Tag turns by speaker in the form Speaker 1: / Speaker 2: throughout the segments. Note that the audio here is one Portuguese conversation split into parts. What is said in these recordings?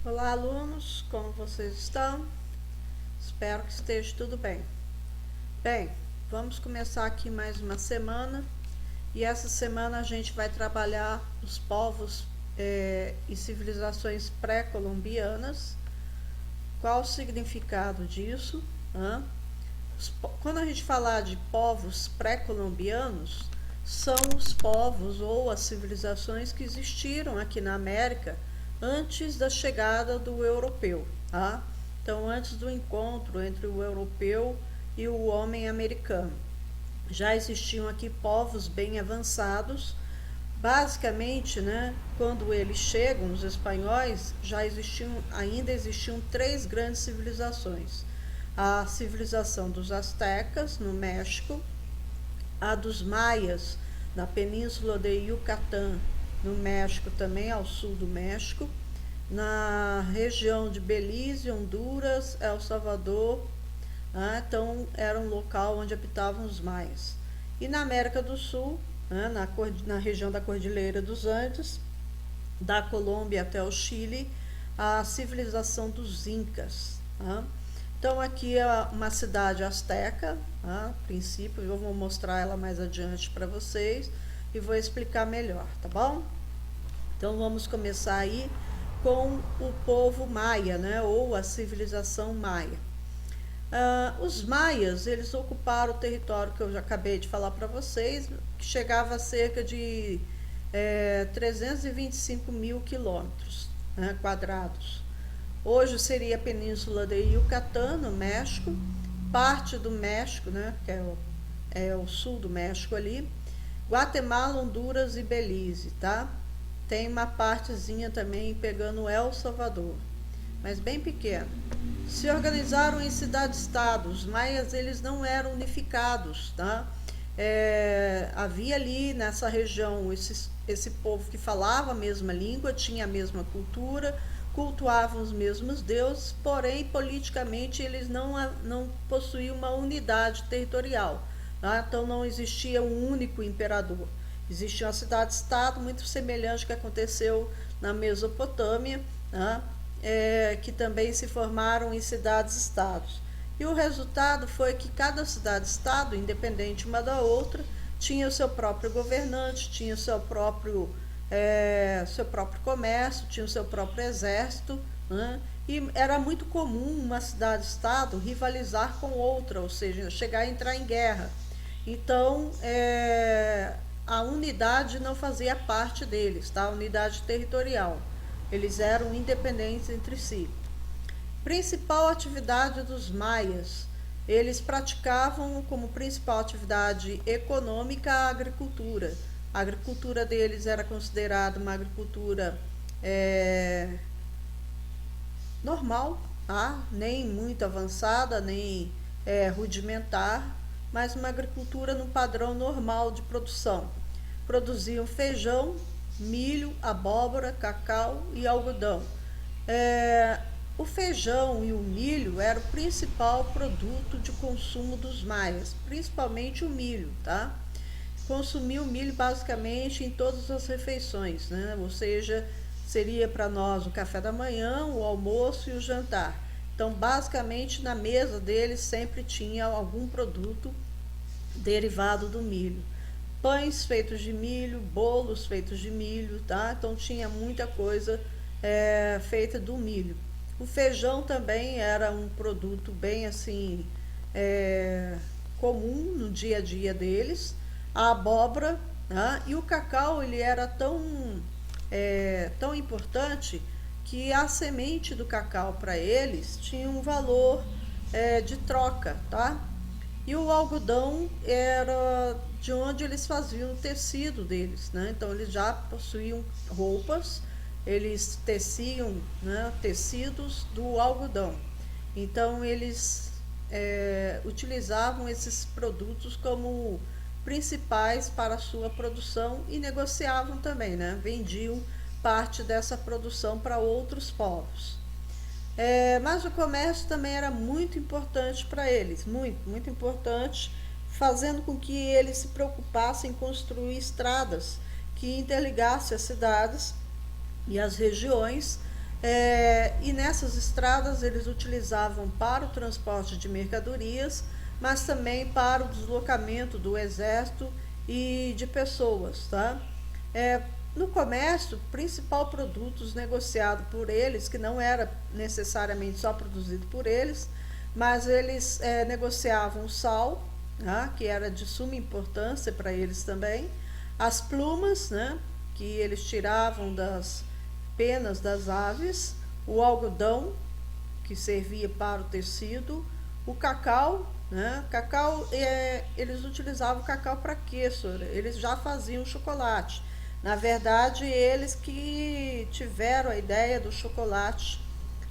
Speaker 1: Olá, alunos, como vocês estão? Espero que esteja tudo bem. Bem, vamos começar aqui mais uma semana e essa semana a gente vai trabalhar os povos e civilizações pré-colombianas. Qual o significado disso? Quando a gente falar de povos pré-colombianos, são os povos ou as civilizações que existiram aqui na América antes da chegada do europeu, tá? Então, antes do encontro entre o europeu e o homem americano. Já existiam aqui povos bem avançados. Basicamente, né, quando eles chegam, os espanhóis, ainda existiam três grandes civilizações. A civilização dos astecas, no México, a dos maias, na península de Yucatán, no México, também ao sul do México, na região de Belize, Honduras, El Salvador, então era um local onde habitavam os maias. E na América do Sul, na região da Cordilheira dos Andes, da Colômbia até o Chile, a civilização dos Incas. Então aqui é uma cidade asteca, a princípio, eu vou mostrar ela mais adiante para vocês e vou explicar melhor, tá bom? Então vamos começar aí com o povo maia, né, ou a civilização maia. Os maias, eles ocuparam o território que eu já acabei de falar para vocês, que chegava a cerca de 325 mil quilômetros, né, quadrados. Hoje seria a península de Yucatán, no México, parte do México, né, que é o sul do México ali, Guatemala, Honduras e Belize, tá? Tem uma partezinha também pegando El Salvador, mas bem pequeno. Se organizaram em cidades-estados. Os maias, eles não eram unificados, tá? Havia ali nessa região esse povo que falava a mesma língua, tinha a mesma cultura, cultuavam os mesmos deuses, porém politicamente eles não possuíam uma unidade territorial, tá? Então não existia um único imperador. Existia uma cidade-estado muito semelhante ao que aconteceu na Mesopotâmia, tá? Que também se formaram em cidades-estados. E o resultado foi que cada cidade-estado, independente uma da outra, tinha o seu próprio governante, tinha o seu próprio comércio, tinha o seu próprio exército, né? E era muito comum uma cidade-estado rivalizar com outra, ou seja, chegar a entrar em guerra. Então, a unidade não fazia parte deles, tá? A unidade territorial. Eles eram independentes entre si. Principal atividade dos maias. Eles praticavam como principal atividade econômica a agricultura. A agricultura deles era considerada uma agricultura normal, tá? Nem muito avançada, nem rudimentar, mas uma agricultura no padrão normal de produção. Produziam feijão, milho, abóbora, cacau e algodão. O feijão e o milho era o principal produto de consumo dos maias, principalmente o milho, tá? Consumia o milho basicamente em todas as refeições, né? Ou seja, seria para nós o café da manhã, o almoço e o jantar. Então, basicamente, na mesa deles sempre tinha algum produto derivado do milho. Pães feitos de milho, bolos feitos de milho, tá? Então tinha muita coisa feita do milho. O feijão também era um produto bem assim comum no dia a dia deles. A abóbora, né? E o cacau, ele era tão importante que a semente do cacau para eles tinha um valor de troca, tá? E o algodão era de onde eles faziam o tecido deles, né? Então eles já possuíam roupas, eles teciam, né, tecidos do algodão. Então eles utilizavam esses produtos como principais para a sua produção e negociavam também, né? Vendiam parte dessa produção para outros povos. Mas o comércio também era muito importante para eles, muito importante, fazendo com que eles se preocupassem em construir estradas que interligassem as cidades e as regiões E nessas estradas eles utilizavam para o transporte de mercadorias, mas também para o deslocamento do exército e de pessoas, tá? No comércio, o principal produtos negociado por eles, que não era necessariamente só produzido por eles, mas eles negociavam o sal, tá? Que era de suma importância para eles também, as plumas, né? Que eles tiravam das penas das aves, o algodão, que servia para o tecido, o cacau, né? Cacau, eles utilizavam o cacau para quê, senhora? Eles já faziam chocolate. Na verdade, eles que tiveram a ideia do chocolate,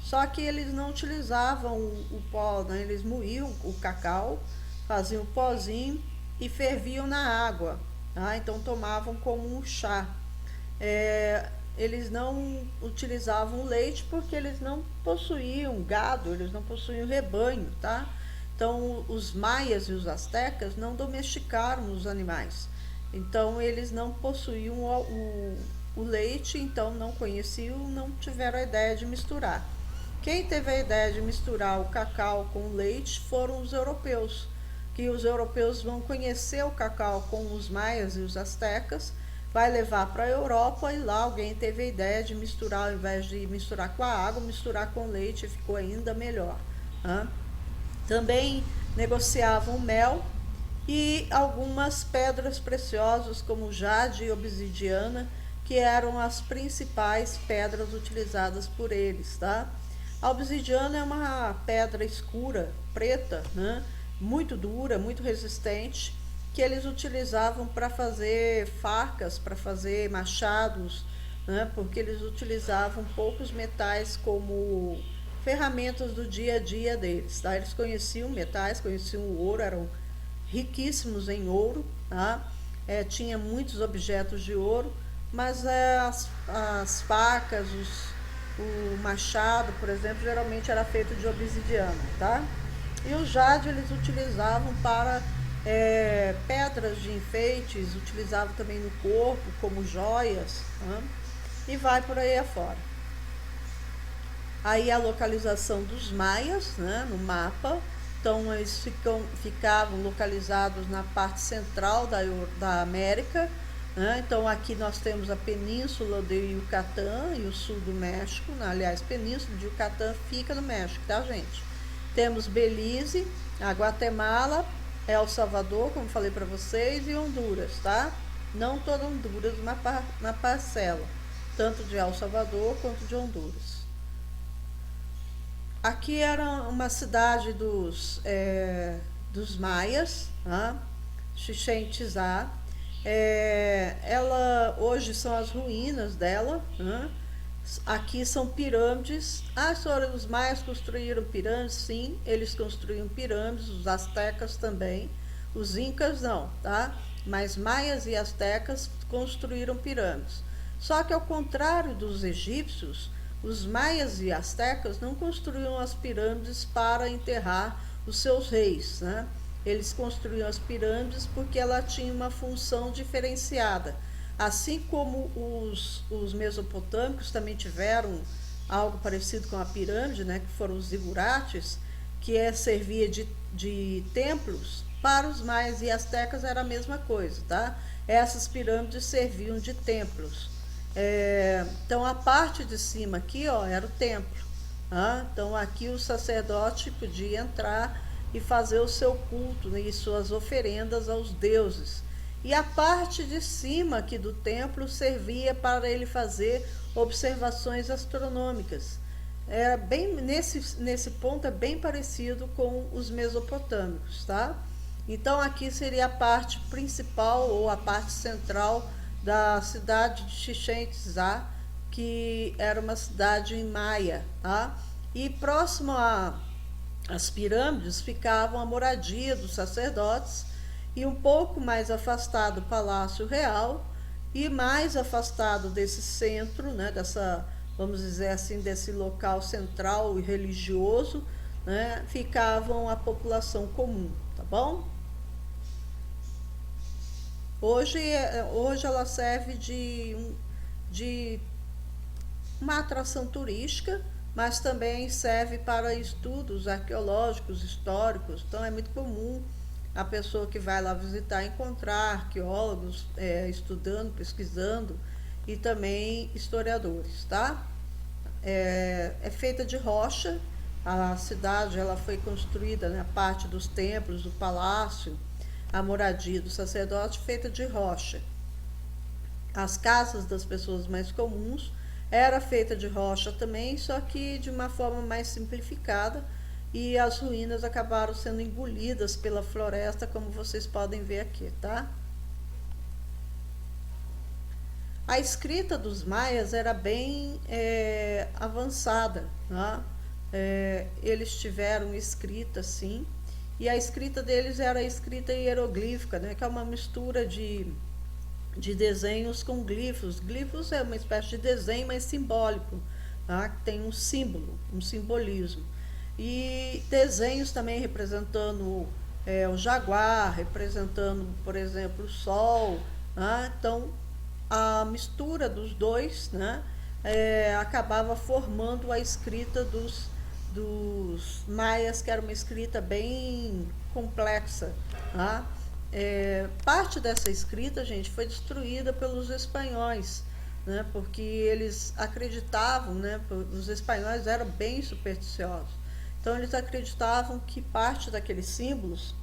Speaker 1: só que eles não utilizavam o pó, né? Eles moíam o cacau, faziam o pozinho e ferviam na água, tá? Então tomavam como um chá. Eles não utilizavam leite porque eles não possuíam gado, eles não possuíam rebanho, tá? Então, os maias e os astecas não domesticaram os animais. Então, eles não possuíam o leite, então não conheciam, não tiveram a ideia de misturar. Quem teve a ideia de misturar o cacau com o leite foram os europeus, que os europeus vão conhecer o cacau com os maias e os astecas, vai levar para a Europa e lá alguém teve a ideia de misturar, ao invés de misturar com a água, misturar com leite e ficou ainda melhor. Né? Também negociavam mel e algumas pedras preciosas como jade e obsidiana, que eram as principais pedras utilizadas por eles, tá? A obsidiana é uma pedra escura, preta, né? Muito dura, muito resistente, que eles utilizavam para fazer facas, para fazer machados, né? Porque eles utilizavam poucos metais como ferramentas do dia a dia deles, tá? Eles conheciam metais, conheciam o ouro, eram riquíssimos em ouro, tá? Tinha muitos objetos de ouro, mas as facas, o machado, por exemplo, geralmente era feito de obsidiana, tá? E o jade eles utilizavam para pedras de enfeites, utilizavam também no corpo como joias, tá? E vai por aí afora. Aí a localização dos maias, né, no mapa. Então eles ficavam localizados na parte central da América, né? Então aqui nós temos a península de Yucatán e o sul do México, aliás, península de Yucatán fica no México, tá, gente? Temos Belize, a Guatemala, El Salvador, como falei para vocês, e Honduras, tá? Não toda Honduras na parcela, tanto de El Salvador quanto de Honduras. Aqui era uma cidade dos maias, né? Chichén Itzá. Ela hoje são as ruínas dela, né? Aqui são pirâmides. Senhora, os maias construíram pirâmides? Sim, eles construíram pirâmides, os astecas também. Os incas não, tá? Mas maias e astecas construíram pirâmides. Só que ao contrário dos egípcios, os maias e astecas não construíam as pirâmides para enterrar os seus reis, né? Eles construíam as pirâmides porque ela tinha uma função diferenciada. Assim como os mesopotâmicos também tiveram algo parecido com a pirâmide, né? Que foram os zigurates, que servia de templos. Para os maias e astecas era a mesma coisa, tá? Essas pirâmides serviam de templos. Então a parte de cima aqui, ó, era o templo, tá? Então aqui o sacerdote podia entrar e fazer o seu culto, né, e suas oferendas aos deuses. E a parte de cima aqui do templo servia para ele fazer observações astronômicas. Nesse ponto é bem parecido com os mesopotâmicos, tá? Então aqui seria a parte principal ou a parte central da cidade de Chichén Itzá, que era uma cidade em maia, tá? E próximo às pirâmides ficava a moradia dos sacerdotes e um pouco mais afastado o Palácio Real e mais afastado desse centro, né, vamos dizer assim, desse local central e religioso, né, ficavam a população comum, tá bom? Hoje ela serve de uma atração turística, mas também serve para estudos arqueológicos, históricos. Então é muito comum a pessoa que vai lá visitar encontrar arqueólogos estudando, pesquisando, e também historiadores, tá? É feita de rocha. A cidade ela foi construída, né, a parte dos templos, do palácio, a moradia do sacerdote feita de rocha. As casas das pessoas mais comuns era feita de rocha também, só que de uma forma mais simplificada, e as ruínas acabaram sendo engolidas pela floresta, como vocês podem ver aqui, tá? A escrita dos maias era bem avançada, tá? Eles tiveram escrita, sim, e a escrita deles era a escrita hieroglífica, né? Que é uma mistura de desenhos com glifos. Glifos é uma espécie de desenho, mas simbólico, tá? Que tem um símbolo, um simbolismo. E desenhos também representando o jaguar, representando, por exemplo, o sol, tá? Então, a mistura dos dois, né, acabava formando a escrita dos maias, que era uma escrita bem complexa, tá? Parte dessa escrita, gente, foi destruída pelos espanhóis, né, porque eles acreditavam, né, os espanhóis eram bem supersticiosos, então eles acreditavam que parte daqueles símbolos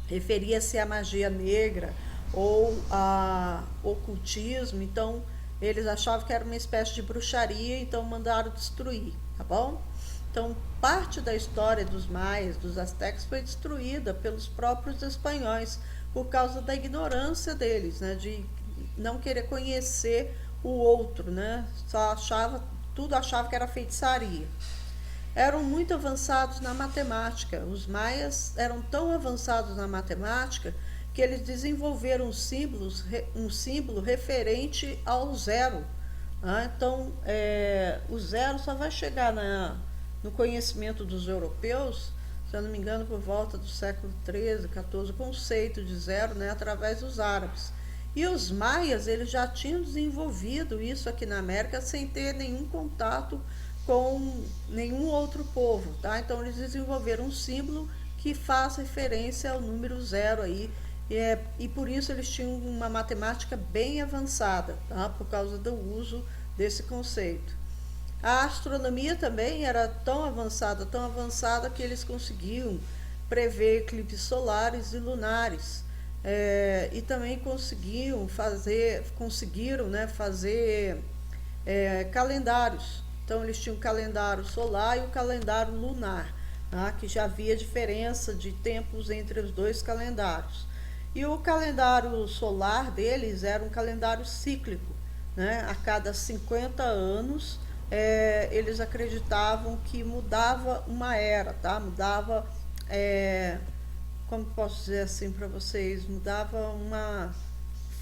Speaker 1: referia-se à magia negra ou a ocultismo. Então eles achavam que era uma espécie de bruxaria, então mandaram destruir, tá bom? Então parte da história dos maias, dos astecas, foi destruída pelos próprios espanhóis por causa da ignorância deles, né, de não querer conhecer o outro, né, só achava que era feitiçaria. Eram muito avançados na matemática. Os maias eram tão avançados na matemática que eles desenvolveram um símbolo referente ao zero. Então, o zero só vai chegar no conhecimento dos europeus, se eu não me engano, por volta do século XIII, XIV, o conceito de zero, né, através dos árabes. E os maias, eles já tinham desenvolvido isso aqui na América sem ter nenhum contato com nenhum outro povo, tá? Então eles desenvolveram um símbolo que faz referência ao número zero aí, e por isso eles tinham uma matemática bem avançada, tá? Por causa do uso desse conceito. A astronomia também era tão avançada que eles conseguiam prever eclipses solares e lunares, e também conseguiram fazer calendários. Então eles tinham o calendário solar e o calendário lunar, tá? Que já havia diferença de tempos entre os dois calendários. E o calendário solar deles era um calendário cíclico, né? A cada 50 anos eles acreditavam que mudava uma era, tá? Mudava, como posso dizer assim para vocês, mudava uma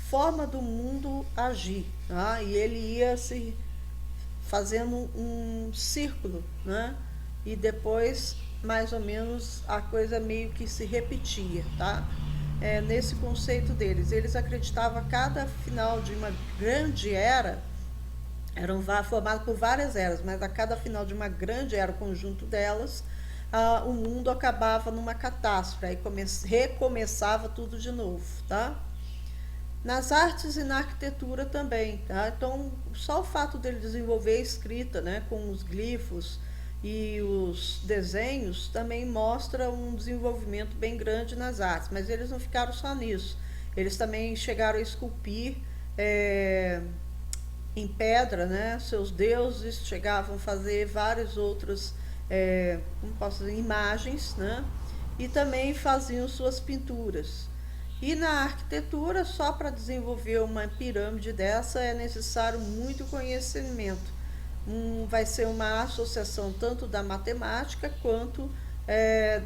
Speaker 1: forma do mundo agir, tá? E ele ia se fazendo um círculo, né? E depois, mais ou menos, a coisa meio que se repetia, tá? Nesse conceito deles, eles acreditavam que cada final de uma grande era, eram formados por várias eras, mas a cada final de uma grande era, o conjunto delas, o mundo acabava numa catástrofe, aí recomeçava tudo de novo, tá? Nas artes e na arquitetura também, tá? Então, só o fato dele desenvolver a escrita, né, com os glifos e os desenhos, também mostra um desenvolvimento bem grande nas artes, mas eles não ficaram só nisso. Eles também chegaram a esculpir em pedra, né, seus deuses, chegavam a fazer várias outras como posso dizer, imagens, né, e também faziam suas pinturas. E na arquitetura, só para desenvolver uma pirâmide dessa é necessário muito conhecimento. Vai ser uma associação tanto da matemática quanto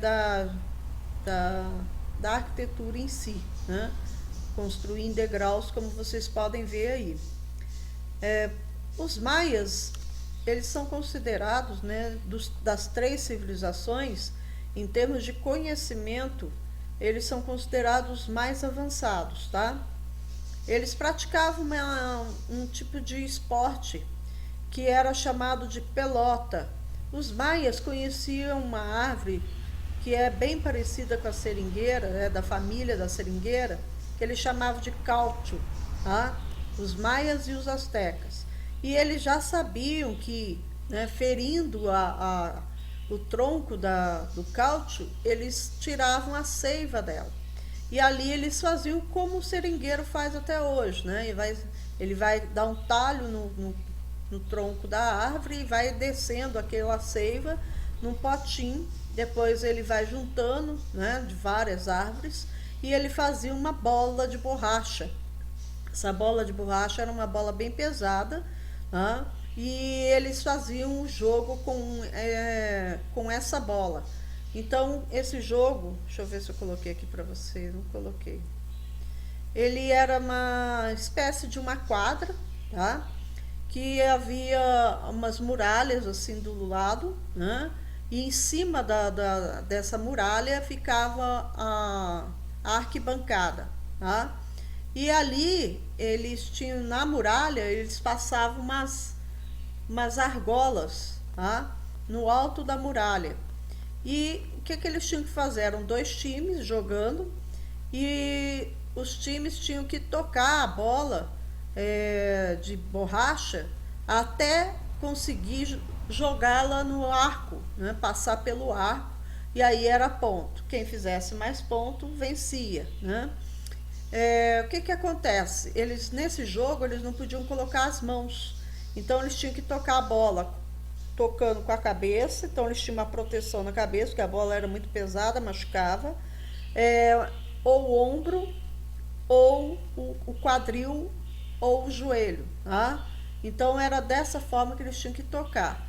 Speaker 1: da arquitetura em si, né? Construir em degraus, como vocês podem ver aí. Os maias, eles são considerados, né, das 3 civilizações, em termos de conhecimento, eles são considerados mais avançados, tá? Eles praticavam um tipo de esporte que era chamado de pelota. Os maias conheciam uma árvore que é bem parecida com a seringueira, né, da família da seringueira, que eles chamavam de cálcio, tá? Os maias e os astecas. E eles já sabiam que, né, ferindo o tronco do cálcio, eles tiravam a seiva dela. E ali eles faziam como o seringueiro faz até hoje, né? Ele vai dar um talho no tronco da árvore e vai descendo aquela seiva num potinho. Depois ele vai juntando, né, de várias árvores, e ele fazia uma bola de borracha. Essa bola de borracha era uma bola bem pesada, né? E eles faziam um jogo com essa bola. Então, esse jogo, deixa eu ver se eu coloquei aqui para vocês, não coloquei. Ele era uma espécie de uma quadra, tá? Que havia umas muralhas assim do lado, né? E em cima dessa muralha ficava a arquibancada, tá? E ali eles tinham, na muralha, eles passavam umas argolas, tá? No alto da muralha. E o que eles tinham que fazer? Eram 2 times jogando e os times tinham que tocar a bola de borracha até conseguir jogá-la no arco, né? Passar pelo arco, e aí era ponto. Quem fizesse mais ponto vencia, né? O que acontece? Eles, nesse jogo, eles não podiam colocar as mãos, então eles tinham que tocar a bola tocando com a cabeça. Então eles tinham uma proteção na cabeça, porque a bola era muito pesada, machucava, ou o ombro, ou o quadril, ou o joelho, tá? Então era dessa forma que eles tinham que tocar.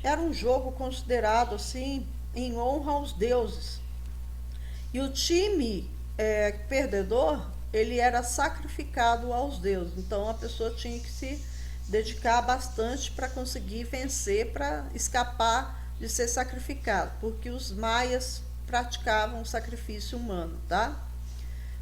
Speaker 1: Era um jogo considerado assim em honra aos deuses. E o time perdedor, ele era sacrificado aos deuses. Então a pessoa tinha que se dedicar bastante para conseguir vencer, para escapar de ser sacrificado, porque os maias praticavam o sacrifício humano, tá?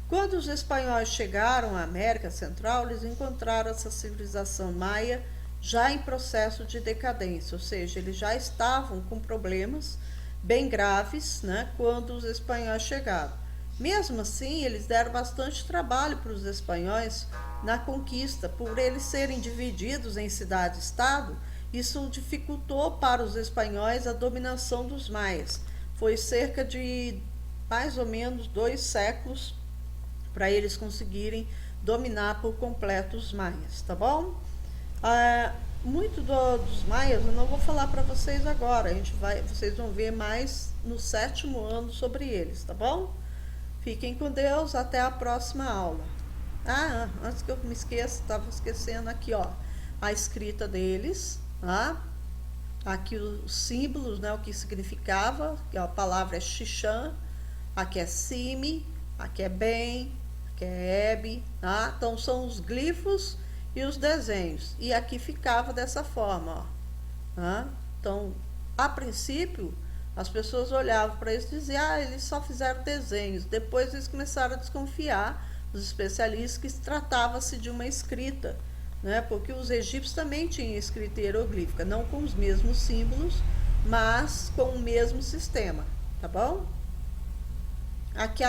Speaker 1: Quando os espanhóis chegaram à América Central, eles encontraram essa civilização maia já em processo de decadência, ou seja, eles já estavam com problemas bem graves, né, quando os espanhóis chegaram. Mesmo assim, eles deram bastante trabalho para os espanhóis na conquista, por eles serem divididos em cidade-estado. Isso dificultou para os espanhóis a dominação dos maias. Foi cerca de mais ou menos 2 séculos para eles conseguirem dominar por completo os maias, tá bom? Muito dos maias eu não vou falar para vocês agora, vocês vão ver mais no 7º ano sobre eles, tá bom? Fiquem com Deus, até a próxima aula. Antes que eu me esqueça, estava esquecendo aqui, ó, a escrita deles, tá? Aqui os símbolos, né, o que significava, que a palavra é Xixã, aqui é Simi, aqui é Bem, aqui é Ebe, tá? Então são os glifos e os desenhos, e aqui ficava dessa forma, ó, tá? Então, a princípio, as pessoas olhavam para isso e diziam, eles só fizeram desenhos. Depois eles começaram a desconfiar, os especialistas, que tratava-se de uma escrita, né? Porque os egípcios também tinham escrita hieroglífica, não com os mesmos símbolos, mas com o mesmo sistema, tá bom? Aqui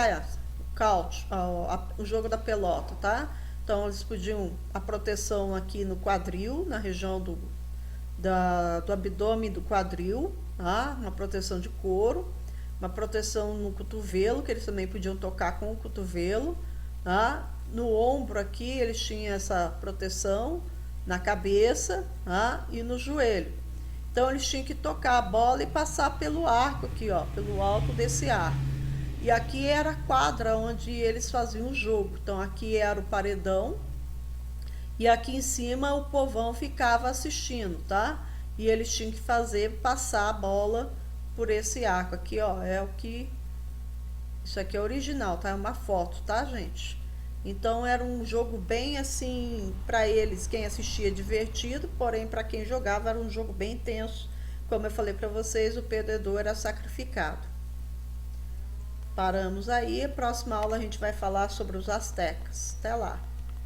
Speaker 1: o jogo da pelota, tá? Então eles podiam a proteção aqui no quadril, na região do abdômen do quadril, tá? Uma proteção de couro, uma proteção no cotovelo, que eles também podiam tocar com o cotovelo, tá? No ombro aqui eles tinham essa proteção, na cabeça, tá? E no joelho. Então eles tinham que tocar a bola e passar pelo arco aqui, ó, pelo alto desse arco. E aqui era a quadra onde eles faziam o jogo. Então aqui era o paredão e aqui em cima o povão ficava assistindo, tá? E eles tinham que passar a bola por esse arco. Aqui, ó, isso aqui é original, tá? É uma foto, tá, gente? Então era um jogo bem assim, para eles, quem assistia, divertido, porém para quem jogava era um jogo bem intenso. Como eu falei para vocês, o perdedor era sacrificado. Paramos aí, a próxima aula a gente vai falar sobre os astecas. Até lá!